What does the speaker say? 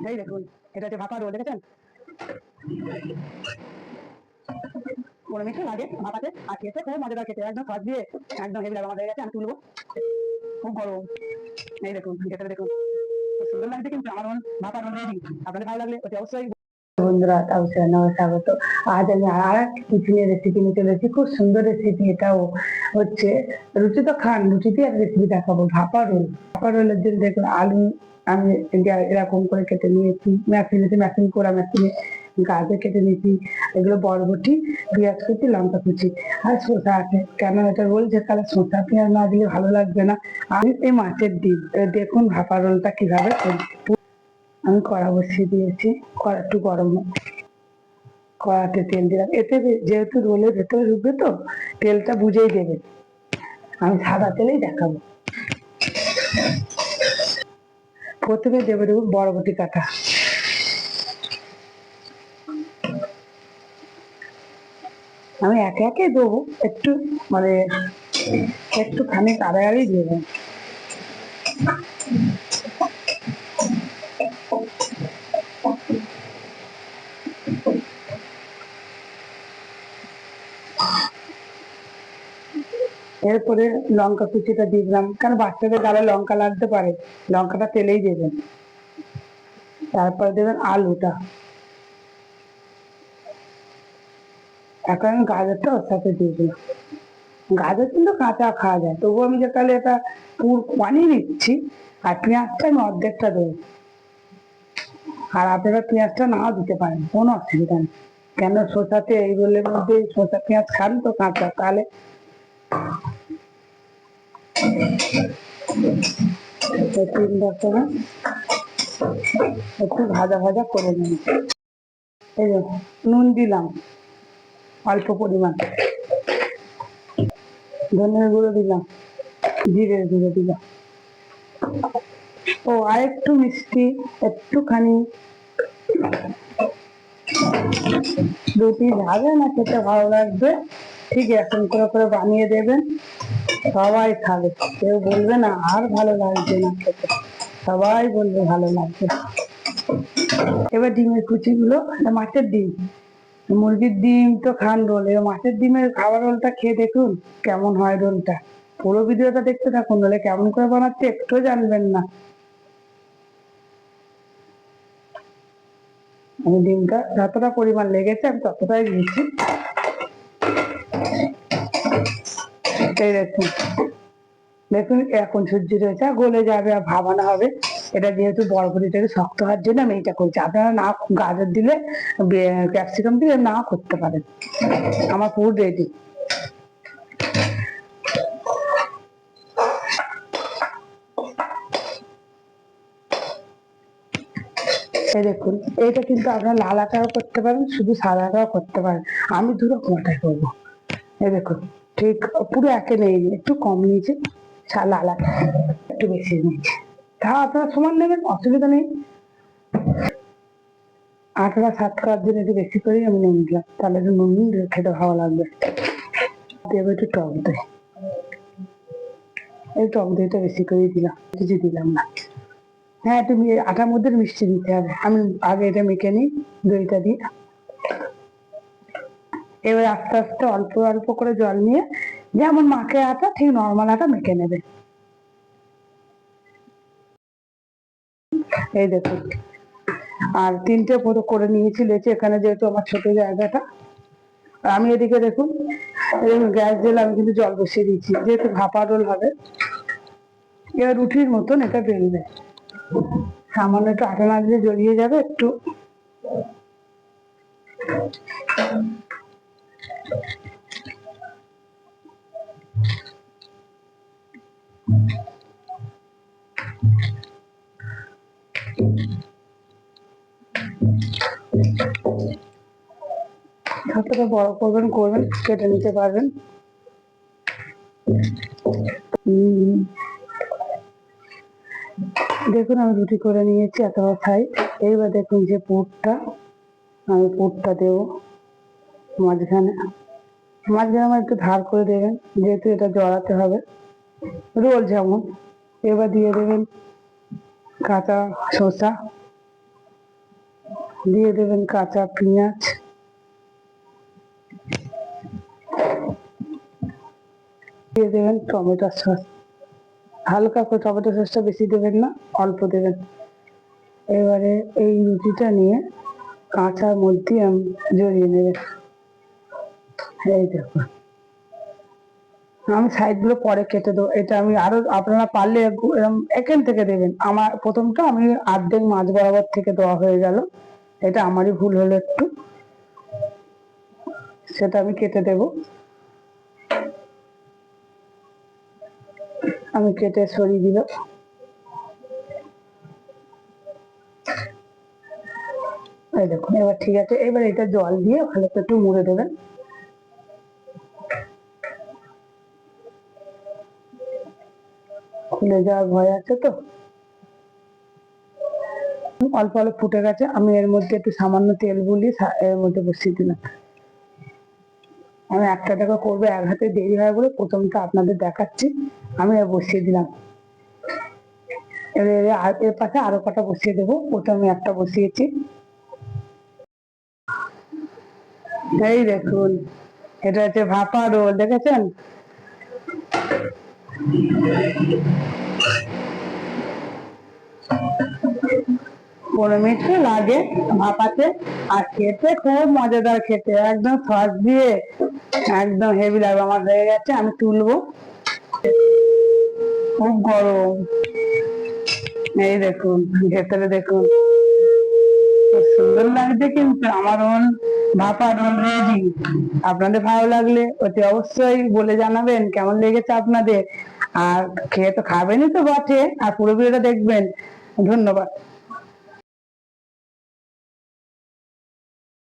এই দেখুন, এটা হচ্ছে ভাপা রোল, দেখেছেন? 15 মিনিট লাগে ভাপাতে, আর খেতে খুব মজাদার, খেতে একদম সস দিয়ে একদম হেভি লাগে। আমার হয়ে গেছে, আমি তুলবো। খুব গরম। এই দেখুন, খেতে দেখুন খুব সুন্দর লাগছে, কিন্তু আমার ভাপা রোল রেডি। আপনাদের ভালো লাগলে অতি অবশ্যই। বন্ধুরা, স্বাগত। আজ আমি আর এক টিফিনের রেসিপি নিয়ে চলেছি, খুব সুন্দর রেসিপি। এটাও হচ্ছে রুটি তো খান, রুটিতে এক রেসিপি দেখাবো, ভাপা রোল। ভাপা রোলের জন্য দেখুন, আলু আমি এরকম করে কেটে নিয়েছি, ম্যাশিং করা মেশিনে, গাজর কেটে নিয়েছি, এগুলো বরবটি, পেঁয়াজ কুচি, লঙ্কা কুচি, আর শসা আছে। কেন এটা রোল যে তাহলে শসা পেঁয়াজ না দিলে ভালো লাগবে না। আমি এই মাছের ডিম, দেখুন ভাপা রোলটা কিভাবে করি। আমি কড়া বসিয়ে দিয়েছি, কড়া একটু গরম, কড়াতে তেল দিলাম। এতে যেহেতু রোলের ভেতরে ঢুকবে তো তেলটা বুঝেই দেবে, আমি সাদা তেলেই দেখাবো। প্রথমে দেবে দেখুন বরবটি কাটা, আমি একে একে দেবো, একটু মানে একটুখানি তাড়াতাড়ি দেবো। এরপরে লঙ্কা কুচিটা দিলাম, কারণ বাচ্চাদের গালে লঙ্কা লাগতে পারে, লঙ্কাটা তেলেই দেবেন। তারপরে দেবেন আলুটা, এখন গাজরটা ওর সাথে দিয়ে দিলাম। গাজর কিন্তু কাঁচা খাওয়া যায়, তবুও আমি যে তাহলে এটা পুর বানিয়ে নিচ্ছি। আর পেঁয়াজটা আমি অর্ধেকটা দেবো, আর আপনারা পেঁয়াজটা নাও দিতে পারেন, কোনো অসুবিধা নেই। কেন শসাতে এই রোলের মধ্যে শসা পেঁয়াজ খান তো কাঁচা, তাহলে একটু ভাজা ভাজা করে নিন। এই যে নুন দিলাম অল্প পরিমাণ, ধনের গুঁড়ো দিলাম, জিরের গুঁড়ো দিলাম, ও আর একটু মিষ্টি, একটুখানি। রুটি ভাজা না খেতে ভালো লাগবে, ঠিক এরকম করে করে বানিয়ে দেবেন, সবাই খাবে, কেউ বলবে না আর ভালো লাগছে না খেতে, সবাই বলবে ভালো লাগছে। এবার ডিমের কুচিগুলো, মাছের ডিম, মুরগির ডিম তো খান রোল, এবার মাছের ডিমের খাবার রোলটা খেয়ে দেখুন কেমন হয় রোলটা। পুরো ভিডিওটা দেখতে থাকুন, রোলে কেমন করে বানাচ্ছে একটু জানবেন না। আমি ডিমটা যতটা পরিমাণ লেগেছে আমি ততটাই দিয়েছি। এই দেখুন, দেখুন এখন সূর্য রয়েছে, গলে যাবে আর ভাবানো হবে। এটা যেহেতু বরবটিটাকে শক্ত হওয়ার জন্য আমি এটা করছি, আপনারা না গাজর দিলে ক্যাপসিকাম দিলে না করতে পারেন। আমার পুরো রেডি। এই দেখুন, এইটা কিন্তু আপনারা লাল আটাও করতে পারেন, শুধু সাদা আটাও করতে পারেন, আমি দু রকম আটাই করবো। এই দেখুন, ঠিক পুরো একে নেই, একটু কম নিয়েছি, লাল আটা একটু বেশি নিয়েছি, তা আপনারা সমান নেবেন, অসুবিধা নেই। আটাটা স্বাদ করার জন্য একটু বেশি করেই আমি নুন দিলাম, তাহলে একটু নুন খেতে ভালো লাগবে। দেবো একটু টক দই, এই টক দইটা বেশি করেই দিলাম, কিছু দিলাম না। হ্যাঁ, তুমি আটার মধ্যে মিষ্টি দিতে হবে, আমি আগে এটা মেখে নিই দইটা দিয়ে। এবার আস্তে আস্তে অল্প অল্প করে জল নিয়ে, যেমন মাখে আটা ঠিক নর্মাল আটা মেখে নেবে। এই দেখুন, আর তিনটে পুরো করে নিয়েছি লেচি, এখানে যেহেতু আমার ছোট জায়গাটা। আর আমি এদিকে দেখুন, গ্যাস জেলে আমি কিন্তু জল বসিয়ে দিয়েছি, যেহেতু ভাপা রোল হবে। এবার রুটির মতন এটা বেলবে, সামান্য একটু আটা না দিলে জড়িয়ে যাবে একটু। যতটা বড় করবেন করবেন, কেটে নিতে পারবেন। দেখুন আমি রুটি করে নিয়েছি এত বড় সাইজ। এইবার দেখুন যে পুরটা, আমি পুরটা দেবো মাঝখানে, মাঝখানে আমার একটু ধার করে দেবেন, যেহেতু এটা জড়াতে হবে রোল যেমন। এবার দিয়ে দেবেন কাঁচা শসা, দিয়ে দেবেন কাঁচা পেঁয়াজ, দিয়ে দেবেন টমেটো সস, হালকা করে টমেটো সসটা বেশি দেবেন না, অল্প দেবেন। এবারে এই রুটিটা নিয়ে কাঁচার মধ্যে জড়িয়ে নেবেন। এই দেখুন, আমি সাইড গুলো পরে কেটে দেবো, এটা আমি আরো আপনারা পারলে এরকম এখান থেকে দেবেন। আমার প্রথমটা আমি অর্ধেক মাছ বরাবর থেকে দেওয়া হয়ে গেল, এটা আমারই ভুল হলো একটু, সেটা আমি কেটে দেব। আমি কেটে সরিয়ে দিল। এই দেখুন, এবার ঠিক আছে। এবার এটা জল দিয়ে ভালো করে একটু মুড়ে দেবেন। খুলে যাওয়ার ভয় আছে তো। অল্প অল্প ফুটে গেছে, আমি এর মধ্যে একটু সামান্য তেল বুলিয়ে এর মধ্যে বসিয়ে দিলাম। আমি একটা টাকা করবো, এক হাতে দেরি হয় বলে প্রথমটা আপনাদের দেখাচ্ছি। আমি বসিয়ে দিলাম। এর পাশে আরো কটা বসিয়ে দেবো, প্রথমে একটা বসিয়েছি। এই দেখুন, এটা হচ্ছে ভাপা রোল, দেখেছেন? 15 মিনিট লাগে ভাপাতে, আর খেতে খুব মজাদার, খেতে একদম সস দিয়ে একদম হেভি লাগবে। আমার হয়ে গেছে, আমি তুলবো। খুব গরম। এই দেখুন, ভেতরে দেখুন, খুব সুন্দর লাগছে। কিন্তু আমার ভাপা রোল রেডি। আপনাদের ভালো লাগলে অতি অবশ্যই বলে জানাবেন কেমন লেগেছে আপনাদের। আর খেয়ে তো খাবেনই তো বটে, আর পুরো ভিডিওটা দেখবেন। ধন্যবাদ।